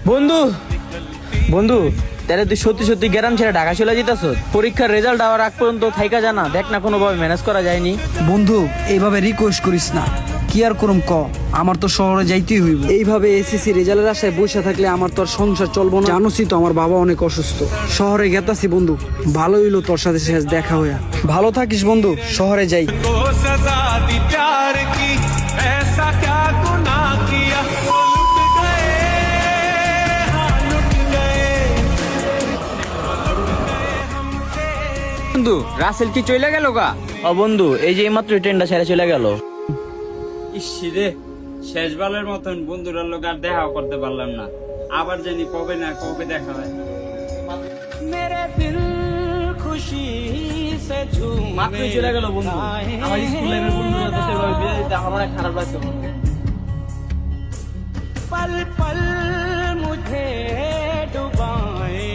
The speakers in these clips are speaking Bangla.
বন্ধু বন্ধু তাহলে তুই সত্যি সত্যি গ্রাম ছেড়ে ঢাকা চলে যেতেছ? পরীক্ষার রেজাল্ট আওয়ার আগ পর্যন্ত থাইকা জানা দেখ না কোনোভাবে ম্যানেজ করা যায়নি। বন্ধু এইভাবে রিকোয়েস্ট করিস না, কি আর করুম ক, আমার তো শহরে যাইতেই হইব। এইভাবে এসএসসি রেজাল্টের আশায় বসে থাকলে আমার তো আর সংসার চলবো না। জানোসই তো আমার বাবা অনেক অসুস্থ। শহরে গেতাছি বন্ধু, ভালো হইলো তোর সাথে শেষ দেখা হইয়া। ভালো থাকিস বন্ধু, শহরে যাই। বন্ধু রাসেল কি চলে গেল গা? ও বন্ধু এই যে এইমাত্র ট্রেনটা ছেড়ে চলে গেল। ইসিরে শেষবারের মতন বন্ধুরার লোক আর দেখাও করতে পারলাম না। আবার জানি কবে না কবে দেখা হয়। মাত্র চলে গেল বন্ধু। আমার স্কুলের বন্ধুরা তো সেভাবে বিয়ে দিতে আমার অনেক খারাপ লাগছে। पल पल मुझे डुबाए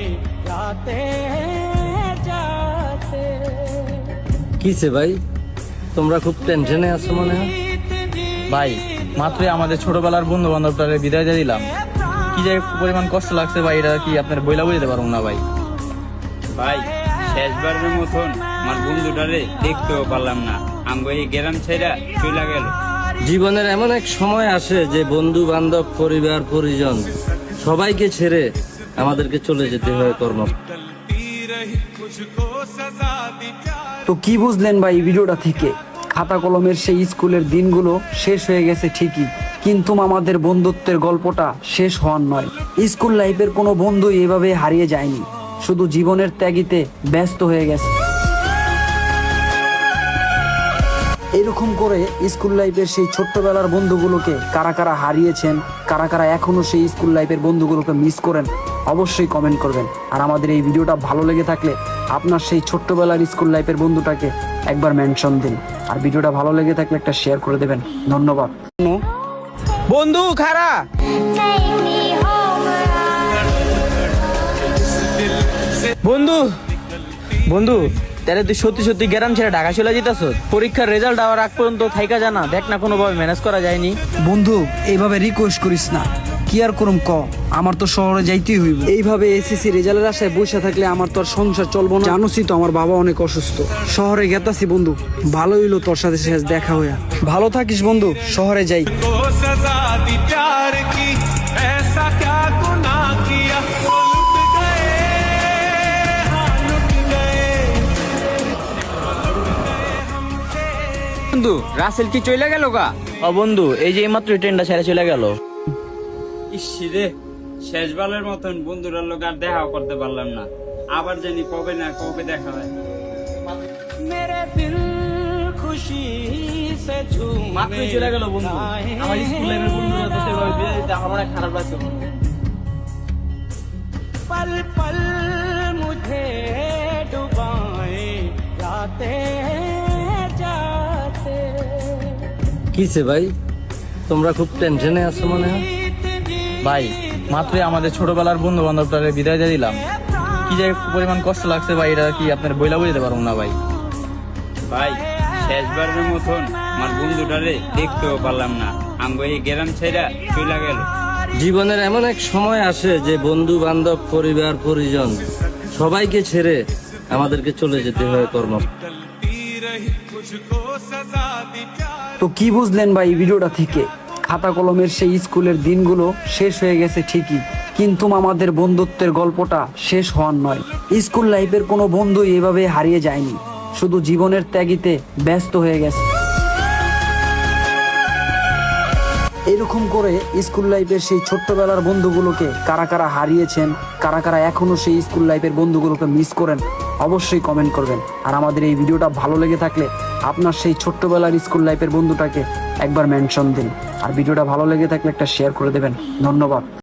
जाते जाते। কিসে ভাই, তোমরা খুব টেনশনে আছো মনে হয়? ভাই মাত্রই আমাদের ছোটবেলার বন্ধু বান্ধবটারে বিদায় দিয়ে দিলাম। কি যে পরিমাণ কষ্ট লাগছে ভাই, এটা কি আপনার বইলা বুঝতে পারবো না ভাই। ভাই শেষবারের মতন আমার বন্ধুটারে দেখতেও পারলাম না। আমগো এই গ্রাম ছেড়া চলে গেল। জীবনের এমন এক সময় আসে যে বন্ধু বান্ধব পরিবার পরিজন সবাইকে ছেড়ে আমাদেরকে চলে যেতে হয় কর্ম। তো কি বুঝলেন ভাই এই ভিডিওটা থেকে? খাতা কলমের সেই স্কুলের দিনগুলো শেষ হয়ে গেছে ঠিকই, কিন্তু আমাদের বন্ধুত্বের গল্পটা শেষ হওয়ার নয়। স্কুল লাইফের কোনো বন্ধুই এভাবে হারিয়ে যায়নি, শুধু জীবনের ত্যাগিতে ব্যস্ত হয়ে গেছে। এরকম করে স্কুল লাইফের সেই ছোট্টবেলার বন্ধুগুলোকে কারা কারা হারিয়েছেন, কারা কারা এখনো সেই স্কুল লাইফের বন্ধুগুলোকে মিস করেন, অবশ্যই কমেন্ট করবেন। আর আমাদের এই ভিডিওটা ভালো লেগে থাকলে আপনার সেই ছোট্টবেলার স্কুল লাইফের বন্ধুটাকে একবার মেনশন দিন। আর ভিডিওটা ভালো লেগে থাকলে একটা শেয়ার করে দেবেন। ধন্যবাদ। বন্ধু খারা বন্ধু বন্ধু তাহলে তুই সত্যি সত্যি গ্রাম ছেড়ে ঢাকা চলে যেতেছ? পরীক্ষার রেজাল্ট আওয়ার আগ পর্যন্ত থাইকা জানা দেখ না কোনোভাবে ম্যানেজ করা যায়নি। বন্ধু এইভাবে রিকোয়েস্ট করিস না, কি আর করুম ক, আমার তো শহরে যাইতেই হইব। এইভাবে এসএসসি রেজাল্টের আশায় বসে থাকলে আমার তো আর সংসার চলবো না। জানোসই তো আমার বাবা অনেক অসুস্থ। শহরে গেতাছি বন্ধু, ভালো হইলো তোর সাথে শেষ দেখা হইয়া। ভালো থাকিস বন্ধু, শহরে যাই। বন্ধু রাসেল কি চলে গেল গা? ও বন্ধু এই যে এইমাত্র ট্রেনটা ছেড়ে চলে গেল। ইসিরে শেষবারের মতন বন্ধুরার লোক আর দেখাও করতে পারলাম না। আবার জানি কবে না কবে দেখা হয়। मेरे दिल खुशी से झूमे মাত্রই চলে গেল বন্ধু। আমার স্কুলের বন্ধুরা তো সেভাবে বিয়ে দিতে আমার অনেক খারাপ লাগছে। पल पल मुझे डुबाए जाते जाते। কিসে ভাই, তোমরা খুব টেনশনে আছো মনে হয়? ভাই মাত্রই আমাদের ছোটবেলার বন্ধু বান্ধবটারে বিদায় দিয়ে দিলাম। কি যে পরিমাণ কষ্ট লাগছে ভাই, এটা কি আপনার বইলা বুঝতে পারবো না ভাই। ভাই শেষবারের মতন আমার বন্ধুটারে দেখতেও পারলাম না। আমগো এই গ্রাম ছেড়া চলে গেল। জীবনের এমন এক সময় আসে যে বন্ধু বান্ধব পরিবার পরিজন সবাইকে ছেড়ে আমাদেরকে চলে যেতে হয় কর্ম। তো কি বুঝলেন ভাই এই ভিডিওটা থেকে? খাতা কলমের সেই স্কুলের দিনগুলো শেষ হয়ে গেছে ঠিকই, কিন্তু আমাদের বন্ধুত্বের গল্পটা শেষ হওয়ার নয়। স্কুল লাইফের কোনো বন্ধুই এভাবে হারিয়ে যায়নি, শুধু জীবনের ত্যাগিতে ব্যস্ত হয়ে গেছে। এরকম করে স্কুল লাইফের সেই ছোট্টবেলার বন্ধুগুলোকে কারা কারা হারিয়েছেন, কারা কারা এখনো সেই স্কুল লাইফের বন্ধুগুলোকে মিস করেন, অবশ্যই কমেন্ট করবেন। আর আমাদের এই ভিডিওটা ভালো লেগে থাকলে আপনার সেই ছোট্টবেলার স্কুল লাইফের বন্ধুটাকে একবার মেনশন দিন। আর ভিডিওটা ভালো লেগে থাকলে একটা শেয়ার করে দেবেন। ধন্যবাদ।